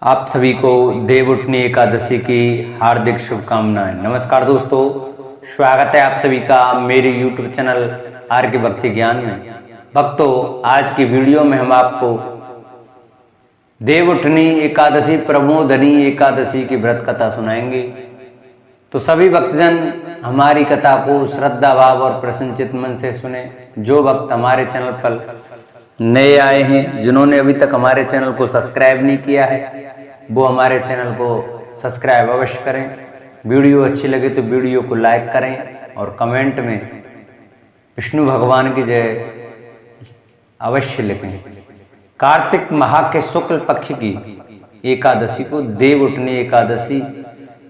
आप सभी को देवउठनी एकादशी की हार्दिक शुभकामनाएं। नमस्कार दोस्तों, स्वागत है आप सभी का मेरे YouTube चैनल आर के भक्ति ज्ञान में। भक्तों, आज की वीडियो में हम आपको देवउठनी एकादशी प्रमोदनी एकादशी की व्रत कथा सुनाएंगे। तो सभी भक्तजन हमारी कथा को श्रद्धा भाव और प्रसन्नचित मन से सुने। जो भक्त हमारे चैनल पर नए आए हैं, जिन्होंने अभी तक हमारे चैनल को सब्सक्राइब नहीं किया है, वो हमारे चैनल को सब्सक्राइब अवश्य करें। वीडियो अच्छी लगे तो वीडियो को लाइक करें और कमेंट में विष्णु भगवान की जय अवश्य लिखें। कार्तिक माह के शुक्ल पक्ष की एकादशी को देवउठनी एकादशी,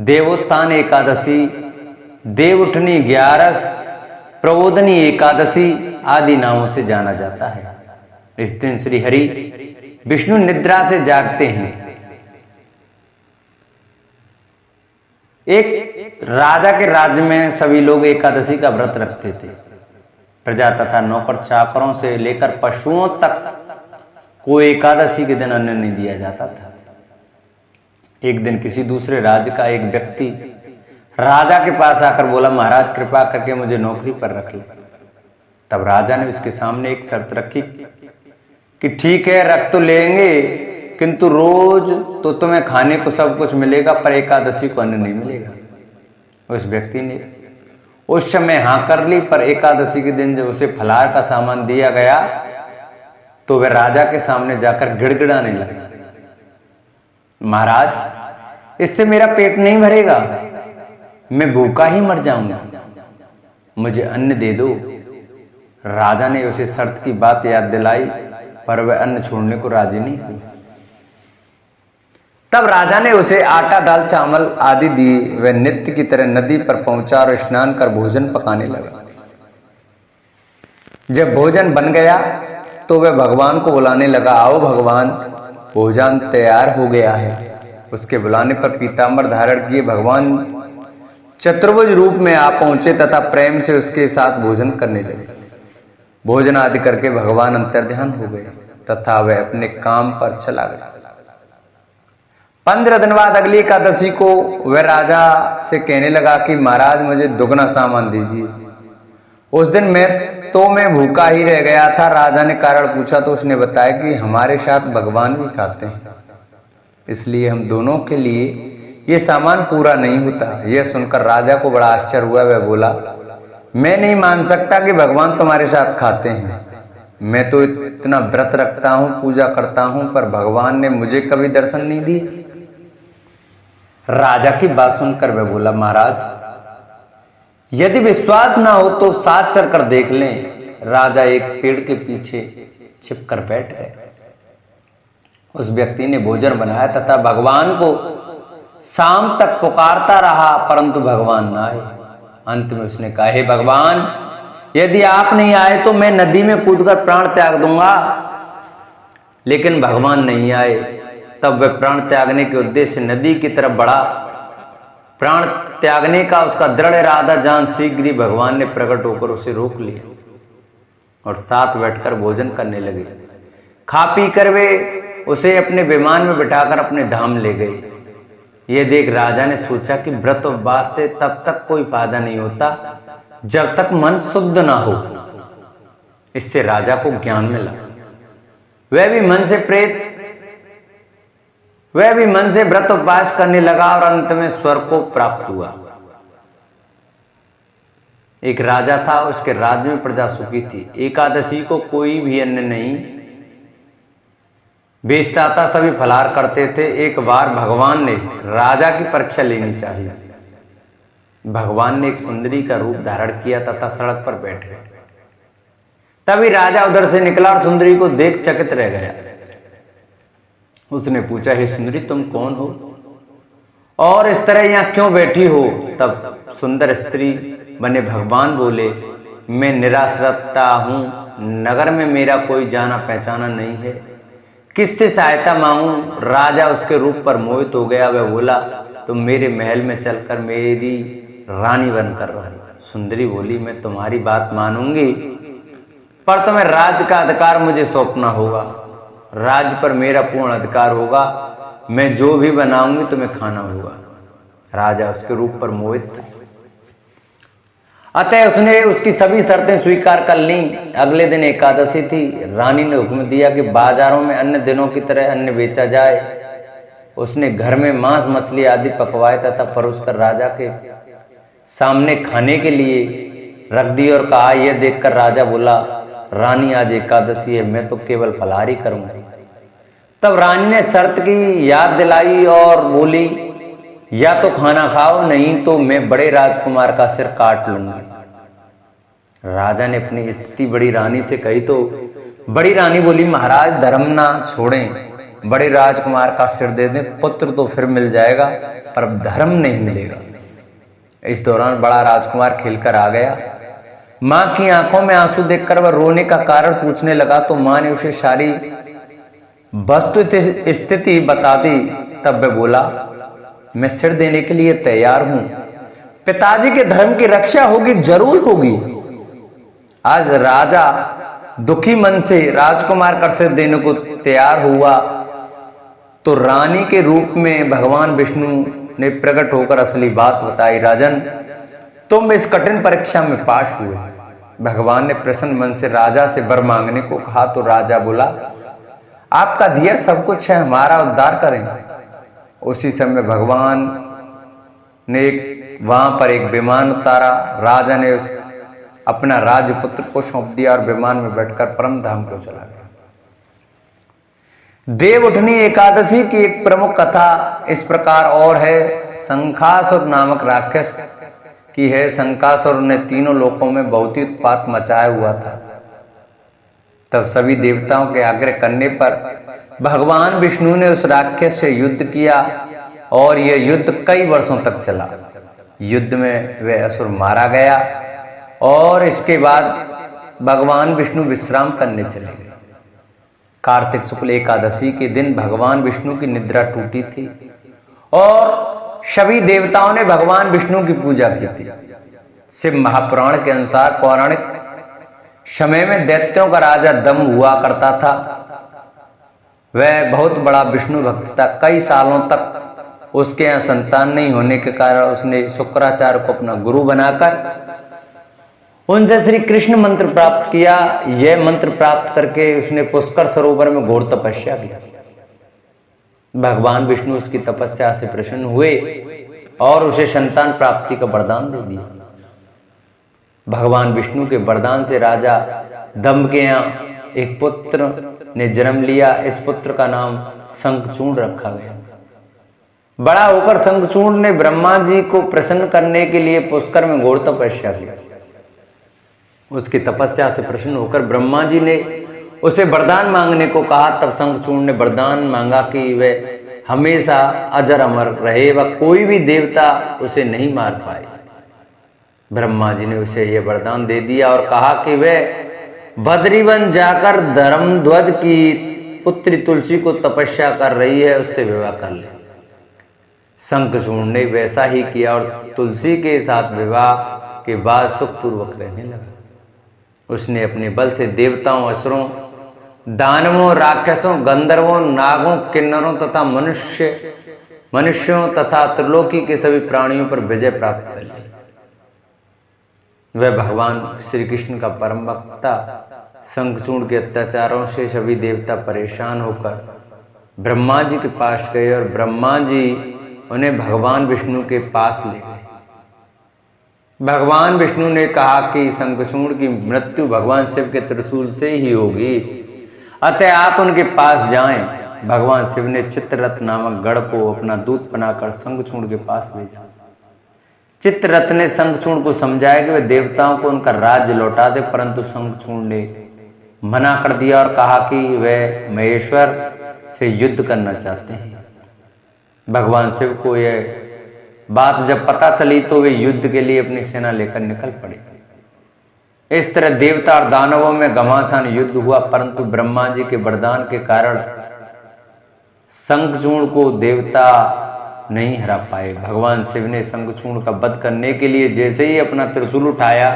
देवोत्थान एकादशी, देवउठनी ग्यारस, प्रबोधनी एकादशी आदि नामों से जाना जाता है। इस दिन श्री हरि विष्णु निद्रा से जागते हैं। एक राजा के राज्य में सभी लोग एकादशी का व्रत रखते थे। प्रजा तथा नौकर चाकरों से लेकर पशुओं तक को एकादशी के दिन अन्न नहीं दिया जाता था। एक दिन किसी दूसरे राज्य का एक व्यक्ति राजा के पास आकर बोला, महाराज कृपा करके मुझे नौकरी पर रख ले। तब राजा ने उसके सामने एक शर्त रखी कि ठीक है, रख तो लेंगे, किंतु रोज तो तुम्हें खाने को सब कुछ मिलेगा, पर एकादशी को अन्न नहीं मिलेगा। उस व्यक्ति ने उस समय हाँ कर ली, पर एकादशी के दिन जब उसे फलाहार का सामान दिया गया तो वह राजा के सामने जाकर गिड़गिड़ाने लगा, महाराज इससे मेरा पेट नहीं भरेगा, मैं भूखा ही मर जाऊंगा, मुझे अन्न दे दो। राजा ने उसे शर्त की बात याद दिलाई, पर वह अन्न छोड़ने को राजी नहीं हुई। तब राजा ने उसे आटा दाल चावल आदि दी। वह नित्य की तरह नदी पर पहुंचा और स्नान कर भोजन पकाने लगा। जब भोजन बन गया तो वह भगवान को बुलाने लगा, आओ भगवान, भोजन तैयार हो गया है। उसके बुलाने पर पीतांबर धारण किए भगवान चतुर्भुज रूप में आ पहुंचे तथा प्रेम से उसके साथ भोजन करने लगे। भोजन आदि करके भगवान अंतर्ध्यान हो गए तथा वह अपने काम पर चला गया। 15 दिन बाद अगली एकादशी को वह राजा से कहने लगा कि महाराज मुझे दुगना सामान दीजिए। उस दिन मैं भूखा ही रह गया था। राजा ने कारण पूछा तो उसने बताया कि हमारे साथ भगवान भी खाते हैं, इसलिए हम दोनों के लिए ये सामान पूरा नहीं होता। यह सुनकर राजा को बड़ा आश्चर्य हुआ। वह बोला, मैं नहीं मान सकता कि भगवान तुम्हारे साथ खाते हैं। मैं तो इतना व्रत रखता हूं, पूजा करता हूं, पर भगवान ने मुझे कभी दर्शन नहीं दिए। राजा की बात सुनकर वह बोला, महाराज यदि विश्वास ना हो तो साथ चलकर देख लें। राजा एक पेड़ के पीछे छिपकर बैठ गए। उस व्यक्ति ने भोजन बनाया तथा भगवान को शाम तक पुकारता रहा, परंतु भगवान ना आए। अंत में उसने कहा, हे भगवान, यदि आप नहीं आए तो मैं नदी में कूदकर प्राण त्याग दूंगा। लेकिन भगवान नहीं आए। तब वह प्राण त्यागने के उद्देश्य नदी की तरफ बढ़ा। प्राण त्यागने का उसका दृढ़ इरादा जान शीघ्र ही भगवान ने प्रकट होकर उसे रोक लिया और साथ बैठकर भोजन करने लगे। खा पी कर वे उसे अपने विमान में बिठाकर अपने धाम ले गए। यह देख राजा ने सोचा कि व्रत उपवास से तब तक कोई फायदा नहीं होता जब तक मन शुद्ध ना हो। इससे राजा को ज्ञान मिला। वह भी मन से व्रत उपवास करने लगा और अंत में स्वर्ग को प्राप्त हुआ। एक राजा था, उसके राज्य में प्रजा सुखी थी। एकादशी को कोई भी अन्न नहीं बेचता था, सभी फलाहार करते थे। एक बार भगवान ने राजा की परीक्षा लेनी चाहिए। भगवान ने एक सुंदरी का रूप धारण किया तथा सड़क पर बैठ गए। तभी राजा उधर से निकला और सुंदरी को देख चकित रह गया। उसने पूछा, हे सुंदरी, तुम कौन हो और इस तरह यहां क्यों बैठी हो? तब सुंदर स्त्री बने भगवान बोले, मैं निराश्रता हूं, नगर में मेरा कोई जाना पहचाना नहीं है, किससे सहायता मांगूं? राजा उसके रूप पर मोहित हो गया। वह बोला, तुम मेरे महल में चलकर मेरी रानी बनकर रहो। सुंदरी बोली, मैं तुम्हारी बात मानूंगी, पर तुम्हें राज्य का अधिकार मुझे सौंपना होगा। राज्य पर मेरा पूर्ण अधिकार होगा। मैं जो भी बनाऊंगी तुम्हें खाना होगा। राजा उसके रूप पर मोहित था, अतः उसने उसकी सभी शर्तें स्वीकार कर लीं। अगले दिन एकादशी थी। रानी ने हुक्म दिया कि बाजारों में अन्य दिनों की तरह अन्न बेचा जाए। उसने घर में मांस मछली आदि पकवाए तथा परोसकर राजा के सामने खाने के लिए रख दी और कहा। यह देखकर राजा बोला, रानी आज एकादशी है, मैं तो केवल फलाहारी करूंगा। तब रानी ने शर्त की याद दिलाई और बोली, या तो खाना खाओ, नहीं तो मैं बड़े राजकुमार का सिर काट लूंगी। राजा ने अपनी स्थिति बड़ी रानी से कही तो बड़ी रानी बोली, महाराज धर्म ना छोड़ें, बड़े राजकुमार का सिर दे दें, पुत्र तो फिर मिल जाएगा पर धर्म नहीं मिलेगा। इस दौरान बड़ा राजकुमार खेलकर आ गया। मां की आंखों में आंसू देखकर वह रोने का कारण पूछने लगा तो मां ने उसे सारी वस्तु स्थिति बता दी। तब वह बोला, मैं सिर देने के लिए तैयार हूं, पिताजी के धर्म की रक्षा होगी, जरूर होगी। आज राजा दुखी मन से राजकुमार का सिर देने को तैयार हुआ तो रानी के रूप में भगवान विष्णु ने प्रकट होकर असली बात बताई। राजन, तुम इस कठिन परीक्षा में पास हुए। भगवान ने प्रसन्न मन से राजा से वर मांगने को कहा तो राजा बोला, आपका दिया सब कुछ है, हमारा उद्धार करें। उसी समय भगवान ने वहां पर एक विमान उतारा। राजा ने अपना राजपुत्र को सौंप दिया और विमान में बैठकर परम धाम को चला गया। देव उठनी एकादशी की एक प्रमुख कथा इस प्रकार और है। शंखासुर नामक राक्षस की है। शंखासुर ने तीनों लोकों में बहुत ही उत्पात मचाया हुआ था। तब सभी देवताओं के आग्रह करने पर भगवान विष्णु ने उस राक्षस से युद्ध किया और यह युद्ध कई वर्षों तक चला। युद्ध में वह असुर मारा गया और इसके बाद भगवान विष्णु विश्राम करने चले गए। कार्तिक शुक्ल एकादशी के दिन भगवान विष्णु की निद्रा टूटी थी और सभी देवताओं ने भगवान विष्णु की पूजा की थी। शिव महापुराण के अनुसार पौराणिक समय में दैत्यों का राजा दम्भ हुआ करता था। वह बहुत बड़ा विष्णु भक्त था। कई सालों तक उसके यहाँ संतान नहीं होने के कारण उसने शुक्राचार्य को अपना गुरु बनाकर उनसे श्री कृष्ण मंत्र प्राप्त किया। यह मंत्र प्राप्त करके उसने पुष्कर सरोवर में घोर तपस्या की। भगवान विष्णु उसकी तपस्या से प्रसन्न हुए और उसे संतान प्राप्ति का वरदान दे दिया। भगवान विष्णु के वरदान से राजा दम्भ के यहाँ एक पुत्र ने जन्म लिया। इस पुत्र का नाम शंखचूड़ रखा गया। बड़ा होकर शंखचूड़ ने ब्रह्मा जी को प्रसन्न करने के लिए पुष्कर में घोर तपस्या की। उसकी तपस्या से प्रसन्न होकर ब्रह्मा जी ने उसे वरदान मांगने को कहा। तब शंखचूड़ ने वरदान मांगा कि वह हमेशा अजर अमर रहे, वह कोई भी देवता उसे नहीं मार पाए। ब्रह्मा जी ने उसे यह वरदान दे दिया और कहा कि वह बद्रीवन जाकर धर्मध्वज की पुत्री तुलसी को तपस्या कर रही है, उससे विवाह कर ले। शंखचूड़ ने वैसा ही किया और तुलसी के साथ विवाह के बाद सुखपूर्वक रहने लगा। उसने अपने बल से देवताओं, असुरों, दानवों, राक्षसों, गंधर्वों, नागों, किन्नरों तथा मनुष्यों तथा त्रिलोकी के सभी प्राणियों पर विजय प्राप्त कर ली। वह भगवान श्री कृष्ण का परम भक्त था। शंखचूड़ के अत्याचारों से सभी देवता परेशान होकर ब्रह्मा जी के पास गए और ब्रह्मा जी उन्हें भगवान विष्णु के पास ले गए। भगवान विष्णु ने कहा कि शंखचूड़ की मृत्यु भगवान शिव के त्रिशूल से ही होगी, अतः आप उनके पास जाएं। भगवान शिव ने चित्ररथ नामक गढ़ को अपना दूत बनाकर शंखचूड़ के पास भेजा। चित्ररथ ने शंखचूड़ को समझाया कि वह देवताओं को उनका राज्य लौटा दे, परंतु शंखचूड़ ने मना कर दिया और कहा कि वह महेश्वर से युद्ध करना चाहते हैं। भगवान शिव को यह बात जब पता चली तो वे युद्ध के लिए अपनी सेना लेकर निकल पड़े। इस तरह देवता और दानवों में घमासान युद्ध हुआ, परंतु ब्रह्मा जी के वरदान के कारण शंखचूड़ को देवता नहीं हरा पाए। भगवान शिव ने शंखचूड़ का वध करने के लिए जैसे ही अपना त्रिशूल उठाया,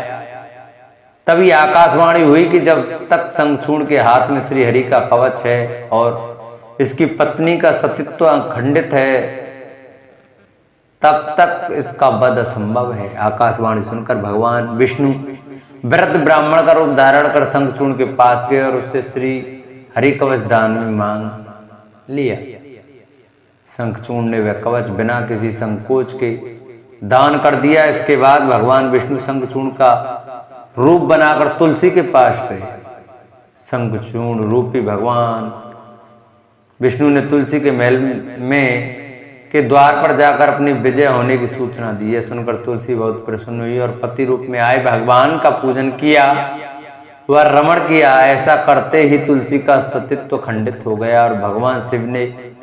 तभी आकाशवाणी हुई कि जब तक शंखचूड़ के हाथ में श्री हरि का कवच है और इसकी पत्नी का सतीत्व खंडित है, तब तक इसका वध असंभव है। आकाशवाणी सुनकर भगवान विष्णु वृद्ध ब्राह्मण का रूप धारण कर शंखचूर्ण के पास गए और उससे श्री हरि कवच दान में मांग लिया। शंखचूर्ण ने वह कवच बिना किसी संकोच के दान कर दिया। इसके बाद भगवान विष्णु शंखचूर्ण का रूप बनाकर तुलसी के पास गए। शंखचूर्ण रूपी भगवान विष्णु ने तुलसी के महल में के द्वार पर जाकर अपनी विजय होने की सूचना दी। यह सुनकर तुलसी बहुत प्रसन्न हुई और पति रूप में आए भगवान का पूजन किया, वह रमण किया। ऐसा करते ही तुलसी का सतीत्व खंडित हो गया और भगवान शिव ने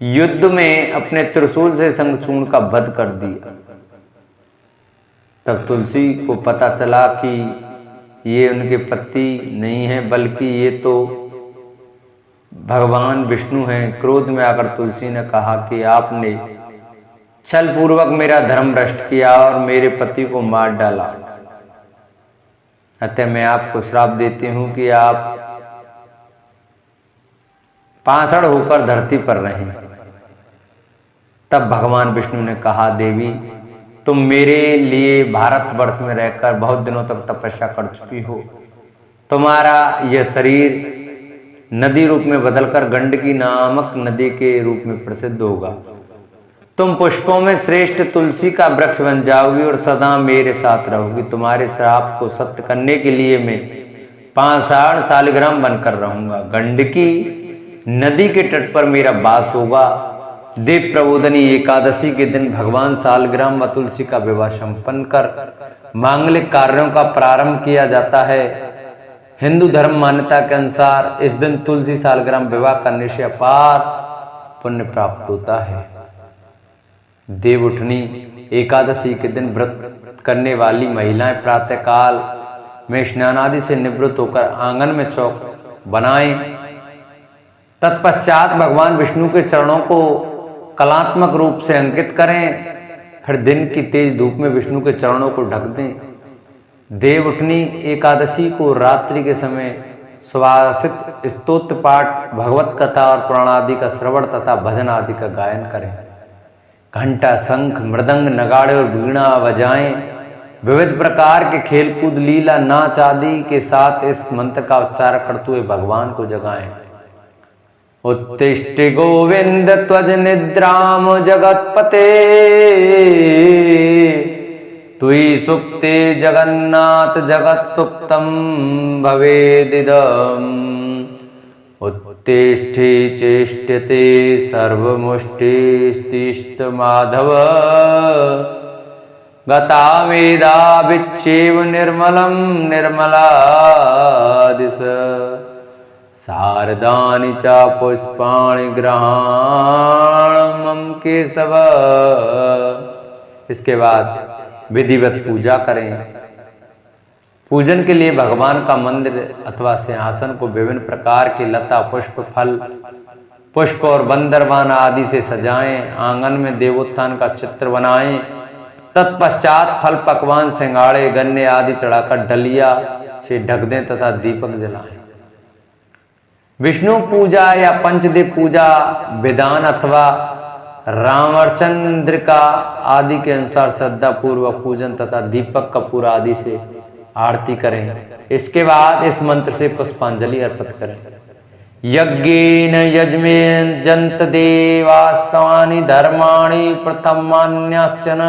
युद्ध में अपने त्रिशूल से शंखचूर्ण का वध कर दिया। तब तुलसी को पता चला कि ये उनके पति नहीं है, बल्कि ये तो भगवान विष्णु हैं। क्रोध में आकर तुलसी ने कहा कि आपने छल पूर्वक मेरा धर्म भ्रष्ट किया और मेरे पति को मार डाला, अतः मैं आपको श्राप देती हूं कि आप पाषाण होकर धरती पर रहें। तब भगवान विष्णु ने कहा, देवी तुम मेरे लिए भारतवर्ष में रहकर बहुत दिनों तक तपस्या कर चुकी हो। तुम्हारा यह शरीर नदी रूप में बदलकर गंडकी नामक नदी के रूप में प्रसिद्ध होगा। तुम पुष्पों में श्रेष्ठ तुलसी का वृक्ष बन जाओगी और सदा मेरे साथ रहोगी। तुम्हारे श्राप को सत्य करने के लिए मैं पाषाण शालिग्राम बनकर रहूंगा। गंडकी नदी के तट पर मेरा वास होगा। देव प्रबोधनी एकादशी के दिन भगवान शालिग्राम व तुलसी का विवाह संपन्न कर मांगलिक कार्यों का प्रारंभ किया जाता है। हिंदू धर्म मान्यता के अनुसार इस दिन तुलसी शालिग्राम विवाह करने से अपार पुण्य प्राप्त होता है। देवउठनी एकादशी के दिन व्रत करने वाली महिलाएं प्रातःकाल में स्नान आदि से निवृत्त होकर आंगन में चौक बनाएं। तत्पश्चात भगवान विष्णु के चरणों को कलात्मक रूप से अंकित करें। फिर दिन की तेज धूप में विष्णु के चरणों को ढक दें। देवउठनी एकादशी को रात्रि के समय सुवासित स्तोत्र पाठ, भगवत कथा और पुराण आदि का श्रवण तथा भजन आदि का गायन करें। घंटा, शंख, मृदंग, नगाड़े और वीणा बजाएं। विविध प्रकार के खेलकूद, लीला, नाच आदि के साथ इस मंत्र का उच्चारण करते हुए भगवान को जगाएं। उत्तिष्ठ गोविंद त्वज निद्राम जगतपते, तुई सुप्ते जगन्नाथ जगत सुप्तम भवेदिदम्। उत्तिष्ठे चेष्टते सर्वमुष्टिस्तिष्ठ माधव, गता वेदा विच्छेव निर्मलं निर्मलादिश। शारदानि च पुष्पाणि गृहाणं केशव। इसके बाद विधिवत पूजा करें। पूजन के लिए भगवान का मंदिर अथवा सिंहासन को विभिन्न प्रकार की लता, पुष्प, फल, पुष्प और बंदरवान आदि से सजाएं। आंगन में देवोत्थान का चित्र बनाएं। तत्पश्चात फल, पकवान, सिंगाड़े, गन्ने आदि चढ़ाकर डलिया से ढक दें तथा दीपक जलाएं। विष्णु पूजा या पंचदेव पूजा विधान अथवा रामचंद्रिका आदि के अनुसार श्रद्धा पूर्वक पूजन तथा दीपक कपूर आदि से आरती करें। इसके बाद इस मंत्र से पुष्पांजलि अर्पित करें। यज्ञेन यजमेजन्त देवास्तानि धर्माणि प्रथमान्यस्यन,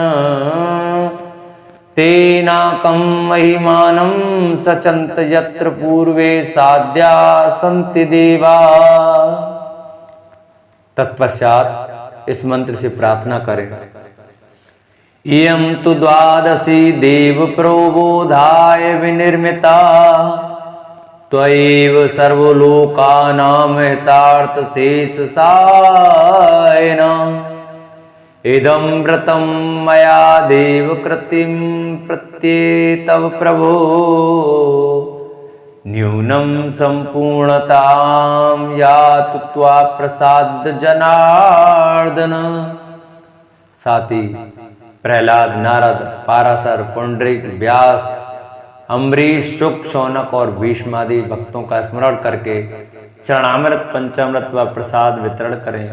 तेनाकं महिमानं सचन्त यत्र पूर्वे साध्या सन्ति देवा। तत्पश्चात इस मंत्र से प्रार्थना करें। इयं तु द्वादशी देव प्रोबोधाय विनिर्मिता, त्वयैव सर्वलोकानां हितार्थ शेष सायन। इदं व्रतं मया देव कृतिं प्रत्येतव प्रभो, न्यूनं संपूर्णतां यातु त्वा प्रसाद जनार्दन। साथ ही प्रहलाद, नारद, पाराशर, पुंडरीक, व्यास, अम्बरीश, शुक, शौनक और भीष्म आदि भक्तों का स्मरण करके चरणामृत पंचामृत व प्रसाद वितरण करें।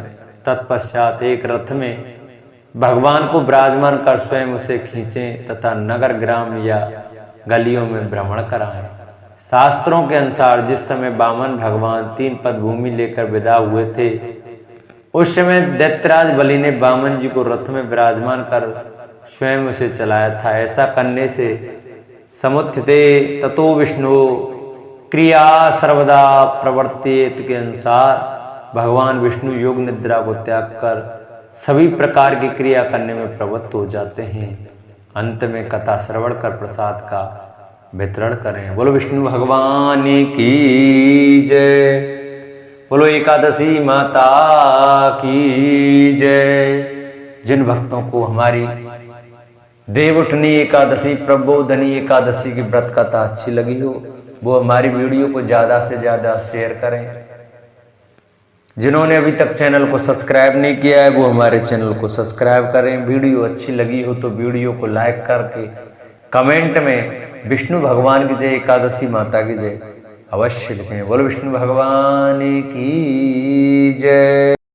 तत्पश्चात एक रथ में भगवान को विराजमान कर स्वयं उसे खींचें तथा नगर ग्राम या गलियों में भ्रमण कराएं। शास्त्रों के अनुसार जिस समय वामन भगवान 3 पद भूमि लेकर विदा हुए थे, उस समय दैत्यराज बलि ने वामन जी को रथ में विराजमान कर स्वयं उसे चलाया था। ऐसा करने से समुत्थिते ततो विष्णु क्रिया सर्वदा प्रवर्तेत के अनुसार भगवान विष्णु योग निद्रा को त्याग कर सभी प्रकार की क्रिया करने में प्रवृत्त हो जाते हैं। अंत में कथा श्रवण कर प्रसाद का वितरण करें। बोलो विष्णु भगवान की जय। बोलो एकादशी माता की जय। जिन भक्तों को हमारी देवउठनी एकादशी, प्रबोधनी एकादशी की व्रत कथा अच्छी लगी हो, वो हमारी वीडियो को ज्यादा से ज्यादा शेयर करें। जिन्होंने अभी तक चैनल को सब्सक्राइब नहीं किया है, वो हमारे चैनल को सब्सक्राइब करें। वीडियो अच्छी लगी हो तो वीडियो को लाइक करके कमेंट में विष्णु भगवान की जय, एकादशी माता की जय अवश्य लिखें। बोलो विष्णु भगवान की जय।